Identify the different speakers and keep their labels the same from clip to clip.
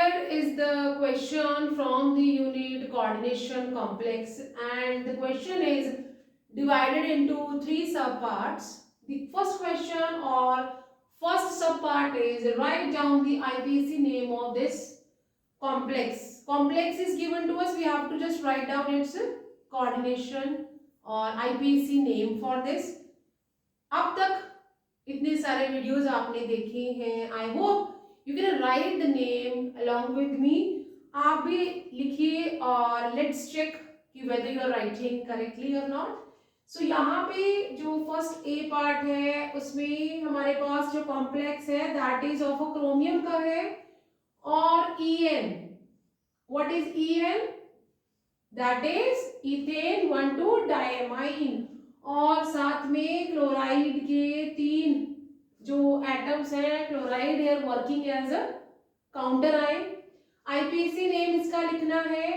Speaker 1: here is the question from the unit coordination complex, and the question is divided into three subparts. The first question or first subpart is write down the IPC name of this complex. Complex is given to us, we have to just write down its coordination और IPC name for this. अब तक इतने सारे videos आपने देखे हैं. I hope you can write the name along with me. आप भी लिखिए और लेट्स चेक कि whether you are writing correctly और नॉट. सो यहाँ पे जो फर्स्ट ए पार्ट है उसमें हमारे पास जो कॉम्प्लेक्स है that is of a chromium का है और EN. What is EN? That is ethane 1,2-डायमाइन. और साथ में क्लोराइड के 3 जो एटम्स हैं, क्लोराइड है working as a counter ion. IUPAC name इसका लिखना है.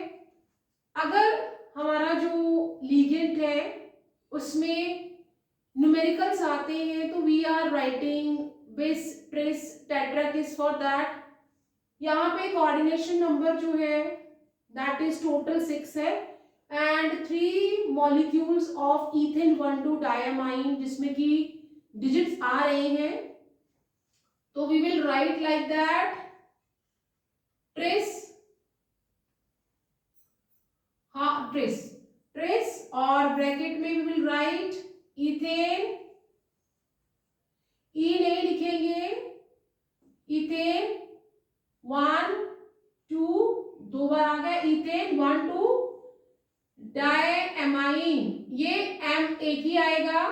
Speaker 1: अगर हमारा जो लीगेंट है उसमें न्यूमेरिकल्स आते हैं तो वी आर राइटिंग बिस ट्रिस टेट्राकिस फॉर दैट. यहाँ पे कोऑर्डिनेशन नंबर जो है दैट इज टोटल 6 है and 3 molecules of ethane 1,2-diamine जिसमें कि digits आ रहे हैं. तो we will write like that tris, हाँ tris और ब्रैकेट में we will write ethane. E नहीं लिखेंगे, ethane 1 2 दो बार आ गया, ethane 1,2 डायमाइन. ये M एक ही आएगा,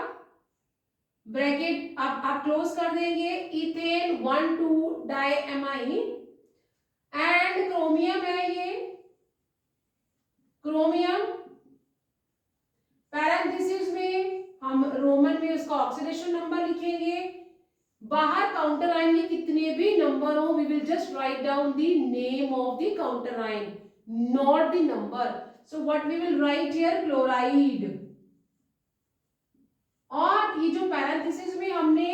Speaker 1: ब्रैकेट आप क्लोज कर देंगे. इथेन 1,2-डायमाइन एंड क्रोमियम है ये क्रोमियम. पैरेंथेसिस में हम रोमन में उसका ऑक्सीडेशन नंबर लिखेंगे. बाहर काउंटर आयन में कितने भी नंबर हो we will just write down the name of the counter ion, not the number. So what we will write here? Chloride. और ये जो पैरेंथेसिस में हमने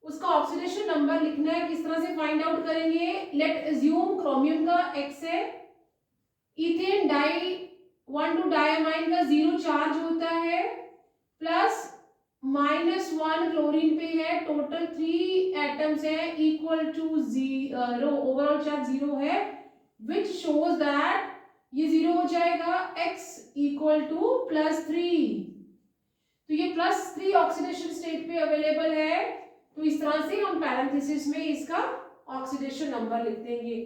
Speaker 1: उसका ऑक्सीडेशन नंबर लिखना है, किस तरह से फाइंड आउट करेंगे? लेट अज्यूम क्रोमियम का X है, इथेन 1,2-डायमाइन का 0 चार्ज होता है, प्लस -1 क्लोरीन पे है. टोटल 3 एटम्स है इक्वल टू 0, ओवरऑल चार्ज 0 है, विच शोज दैट ये 0 हो जाएगा. X equal to +3. तो ये +3 ऑक्सीडेशन स्टेट पे अवेलेबल है. तो इस तरह से हम पैरेंथेसिस में इसका ऑक्सीडेशन नंबर लिख देंगे.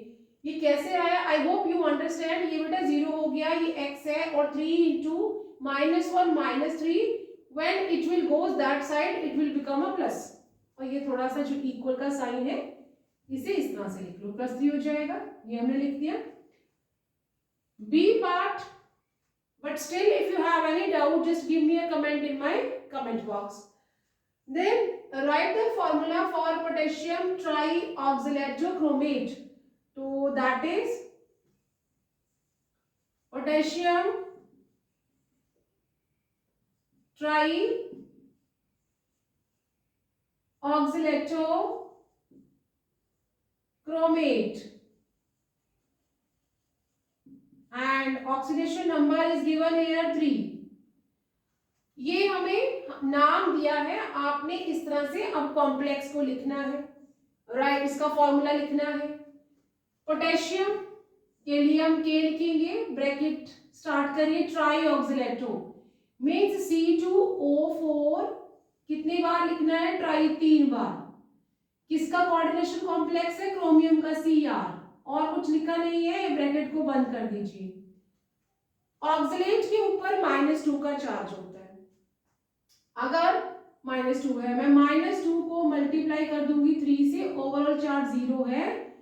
Speaker 1: ये कैसे आया? आई होप यू अंडरस्टैंड. ये बेटा 0 हो गया, ये X है और 3 into -1 -3 when it will goes that side it will become a plus. और ये थोड़ा सा जो इक्वल का साइन है इसे इस तरह से लिख लो, +3 हो जाएगा. ये हमने लिख दिया. B part, but still if you have any doubt just give me a comment in my comment box. Then write the formula for potassium trioxylatochromate. So that is potassium trioxylatochromate. And oxidation number is given here 3. ये हमें नाम दिया है, आपने इस तरह से अब कॉम्प्लेक्स को लिखना है. राइट, इसका फॉर्मूला लिखना है. पोटेशियम के लिए हम K लिखेंगे, ब्रैकेट स्टार्ट करिए. ट्राईऑक्सिलेटो मीन्स C2O4 कितने बार लिखना है? ट्राई 3 बार. किसका कोऑर्डिनेशन कॉम्प्लेक्स है? क्रोमियम का Cr. और कुछ लिखा नहीं है, ब्रैकेट को बंद कर दीजिए. ऑक्सलेट के ऊपर -2 का चार्ज होता है. अगर -2 है, मैं -2 को मल्टीप्लाई कर दूंगी 3 से, ओवरऑल चार्ज 0 है.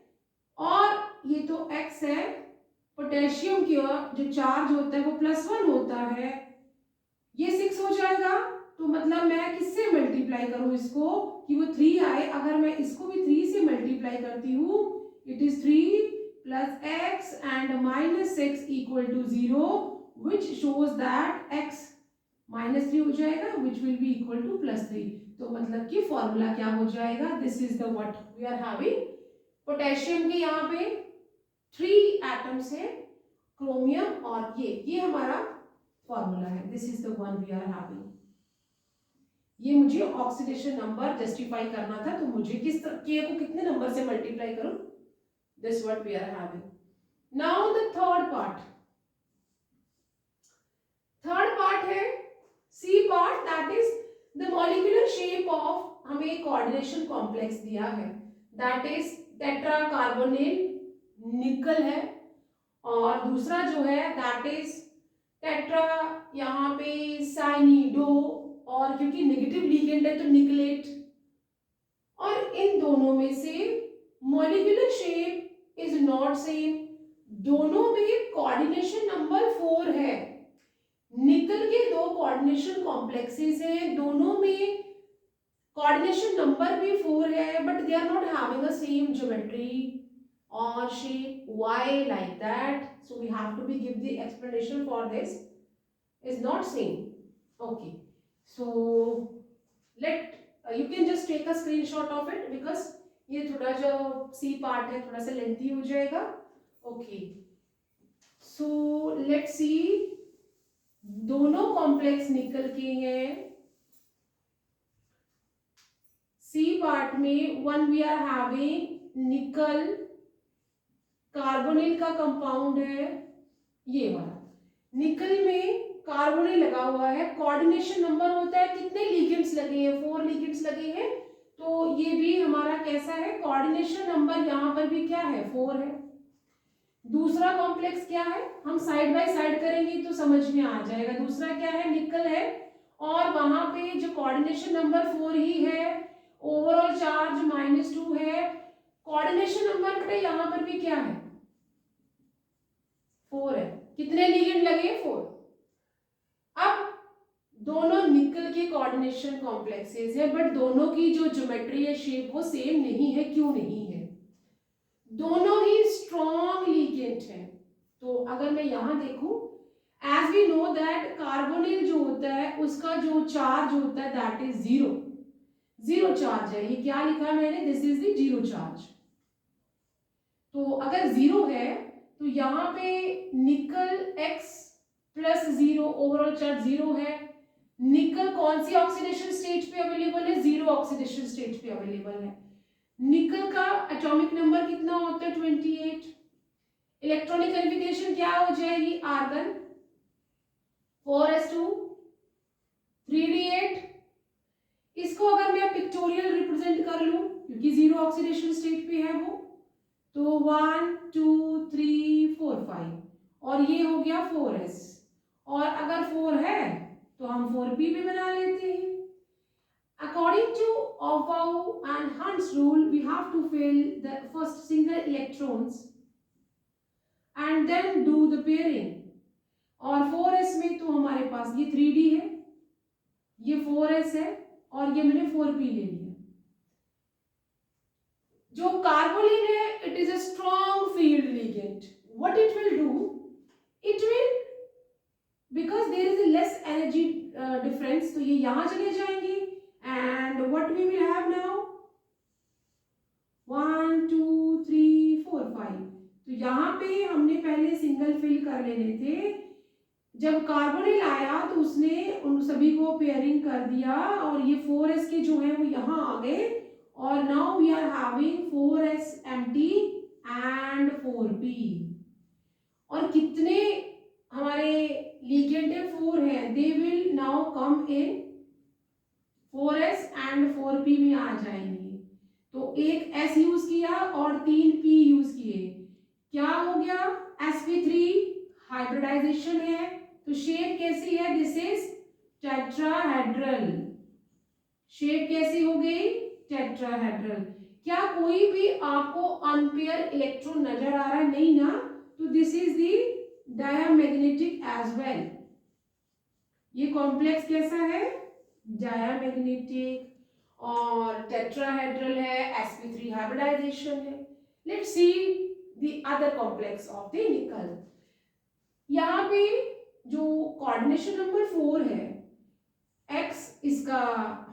Speaker 1: और ये तो X है, पोटेशियम की जो चार्ज होता है वो +1 होता है. ये 6 हो जाएगा. तो मतलब मैं किससे मल्टीप्लाई करूं इसको कि वो 3 आए? अगर मैं इसको भी 3 से मल्टीप्लाई करती हूँ, it is 3 plus x and -6 equal to 0, which shows that x -3 हो जाएगा, which will be equal to +3. तो मतलब कि फॉर्मूला क्या हो जाएगा? This is the what we are having. Potassium के यहाँ पे 3 एटम्स है क्रोमियम और ये हमारा फॉर्मूला है. This is the one we are having. ये मुझे ऑक्सीडेशन नंबर जस्टिफाई करना था, तो मुझे के को कितने नंबर से मल्टीप्लाई करूं. This what we are having. Now the third part. Third part है C part, that is the molecular shape of. हमें कोऑर्डिनेशन कॉम्प्लेक्स दिया है, दैट इज टेट्रा कार्बोनिल निकल है, और दूसरा जो है दैट इज टेट्रा यहाँ पे साइनिडो, और क्योंकि नेगेटिव लिगेंड है तो निकलेट. और इन दोनों में से molecular shape is not same. दोनों में कोऑर्डिनेशन नंबर 4 है. निकल के दो कोऑर्डिनेशन कॉम्प्लेक्सेस हैं, दोनों में कोऑर्डिनेशन नंबर भी 4 है, but they are not having the same geometry or shape. Why like that? So we have to be give the explanation for this. Is not same. Okay, so let you can just take a screenshot of it because ये थोड़ा जो C part है थोड़ा सा lengthy हो जाएगा. Okay, so let's see. दोनों complex निकल के हैं. C part में one we are having निकल कार्बोनिल का कंपाउंड है ये वाला. निकल में कार्बोनिल लगा हुआ है. कोऑर्डिनेशन नंबर होता है कितने लिगेंड्स लगे हैं, 4 लिगेंड्स लगे हैं. तो ये भी हमारा कैसा है, कोऑर्डिनेशन नंबर यहाँ पर भी क्या है, 4 है. दूसरा कॉम्प्लेक्स क्या है, हम साइड बाय साइड करेंगे तो समझ में आ जाएगा. दूसरा क्या है, निकल है, और वहां पे जो कोऑर्डिनेशन नंबर 4 ही है, ओवरऑल चार्ज -2 है. कोऑर्डिनेशन नंबर बेटा यहाँ पर भी क्या है, 4 है. कितने लिगेंड लगे, 4. अब दोनों निकल के कोऑर्डिनेशन कॉम्प्लेक्सेस है, बट दोनों की जो ज्योमेट्री है, शेप, वो सेम नहीं है. क्यों नहीं है, दोनों ही स्ट्रॉन्ग लिगेंड है. तो अगर मैं यहां देखूं, as we know that carbonyl जो होता है उसका जो चार्ज होता है दैट इज 0 चार्ज है. ये क्या लिखा है मैंने, दिस इज द 0 चार्ज. तो अगर 0 है तो यहाँ पे निकल x प्लस 0, ओवरऑल चार्ज 0 है. निकल कौन सी ऑक्सीडेशन स्टेज पे अवेलेबल है, 0 ऑक्सीडेशन स्टेज पे अवेलेबल है. निकल का एटॉमिक नंबर कितना होता है, 28. इलेक्ट्रॉनिक कन्फिगरेशन क्या हो जाएगी, आर्गन 4s2 3d8. इसको अगर मैं पिक्टोरियल रिप्रेजेंट कर लूं, क्योंकि 0 ऑक्सीडेशन स्टेज पे है वो, तो 1 2 3 4 5, और ये हो गया 4s. और अगर 4 है तो हम 4p भी बना लेते हैं. According to Aufbau and Hunt's rule, we have to fill the first single electrons and then do the pairing. और 4s में तो हमारे पास ये 3d है, ये 4s है, और ये मैंने 4p ले लिया. जो कार्बोनिल है, it is a strong field ligand. What it will do? It will, because there is a less energy difference, तो ये यहाँ चले जाएंगे. And what we will have now? 1 2 3 4 5. तो यहाँ पे हमने पहले सिंगल फिल कर लेने थे. जब कार्बोनिल आया तो उसने उन सभी को पेयरिंग कर दिया, और ये 4s के जो है वो यहाँ आ गए. और now we are having 4s empty and 4p. और कितने हमारे लिगेंड है, 4 है. They will now come in 4s and 4p में आ जाएंगे. तो एक s यूज किया और 3 p यूज किए. क्या हो गया, sp3 हाइब्रिडाइजेशन है. तो शेप कैसी है, दिस इज टेट्राहेड्रल. शेप कैसी हो गई, टेट्राहेड्रल. क्या कोई भी आपको अनपेयर इलेक्ट्रॉन नजर आ रहा है, नहीं ना. तो this is the diamagnetic as well. ये कॉम्प्लेक्स कैसा है, डायमैग्नेटिक, और टेट्राहेड्रल है, sp3 हाइब्रिडाइजेशन है. Let's see the other complex of the nickel. यहाँ पे जो कोऑर्डिनेशन नंबर 4 है, x इसका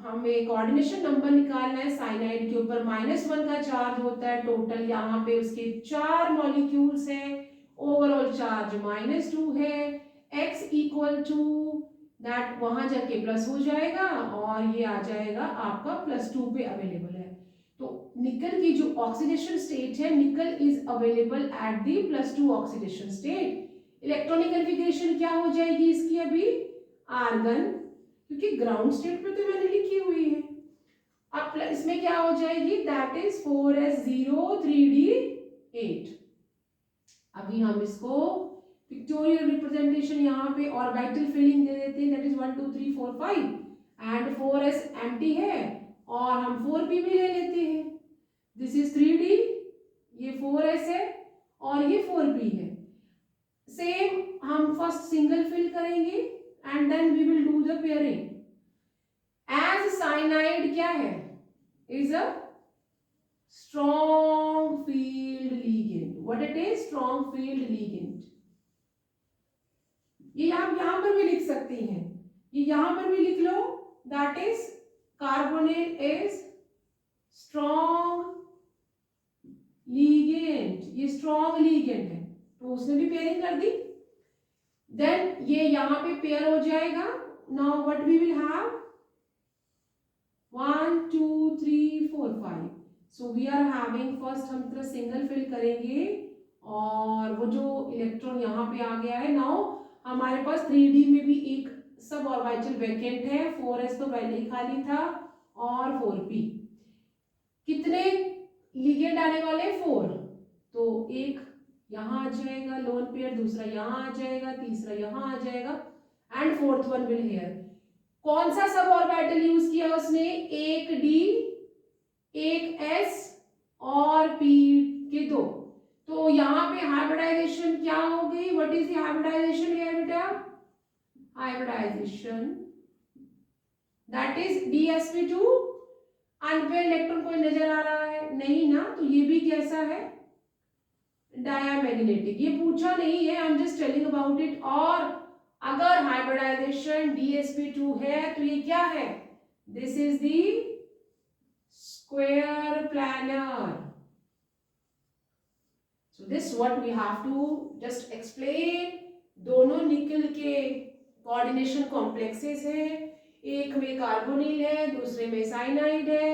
Speaker 1: हमें कोऑर्डिनेशन नंबर निकालना है। साइनाइड के ऊपर -1 का चार्ज होता है। टोटल यहाँ पे उसके 4 मॉलिक्यूल्स हैं। ओवरऑल चार्ज -2 है। x इक्वल टू दैट वहां जाके प्लस हो जाएगा और ये आ जाएगा आपका +2 पे अवेलेबल है। तो निकल की जो ऑक्सीडेशन स्टेट है, निकल is available at the +2 oxidation state. Electronic configuration क्या हो जाएगी इसकी अभी? आर्गन, क्योंकि ग्राउंड स्टेट पे तो मैंने लिखी हुई है। अब इसमें क्या हो जाएगी? That is 4s0 3d8। अभी हम इसको पिक्टोरियल रिप्रेजेंटेशन यहाँ पे ऑर्बिटल फिलिंग दे देते हैं। That is 1 2 3 4 5 and 4s empty है और हम 4p भी ले लेते हैं। दिस इज 3d, ये 4s है और ये 4p है। सेम हम फर्स्ट सिंगल फिल करेंगे and then we will do the pairing. As cyanide क्या है? Is a strong field ligand. What it is? Strong field ligand. ये आप यहां पर भी लिख सकती हैं, ये यहां पर भी लिख लो। That is carbonate is strong ligand, ये स्ट्रॉन्ग लीगेंड है तो उसने भी पेयरिंग कर दी। देन ये यहां पे पेयर हो जाएगा। Now what we will have? 1 2 3 4 5। So we are having, first हम तरह सिंगल फिल करेंगे और वो जो इलेक्ट्रॉन यहाँ पे आ गया है। नाउ हमारे पास 3d में भी एक सब ऑर्बिटल वैकेंट है। 4s तो पहले ही खाली था और 4p। कितने लिगेंड आने वाले? 4। तो एक यहाँ आ जाएगा लोन पेयर, दूसरा यहाँ आ जाएगा, तीसरा यहाँ आ जाएगा and fourth one will hear. कौन सा सब ऑर्बिटल यूज किया उसने? एक d, एक s और p के 2। तो यहाँ पे हाइब्रिडाइजेशन क्या हो गई? What is the hybridization here बेटा? Hybridization that is dsp2। Unpaired electron कोई नजर आ रहा है? नहीं ना, तो ये भी कैसा है? डायमैग्नेटिक। ये पूछा नहीं है, I am just telling about it. और अगर हाइब्रिडाइजेशन dsp2 है तो ये क्या है? This is the square planar. So this what we have to just explain. दोनों निकल के कोऑर्डिनेशन कॉम्प्लेक्सेस है। एक में कार्बोनिल है, दूसरे में साइनाइड है।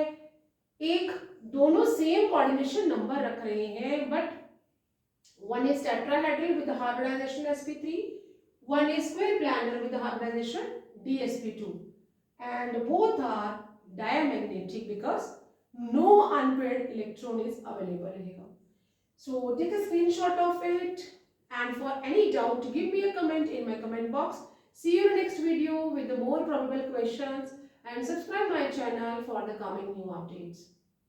Speaker 1: एक दोनों सेम कोऑर्डिनेशन नंबर रख रहे हैं, but one is tetrahedral with the hybridization sp3, one is square planar with the hybridization dsp2, and both are diamagnetic because no unpaired electron is available here. So take a screenshot of it, and for any doubt give me a comment in my comment box. See you in the next video with the more probable questions, and subscribe my channel for the coming new updates.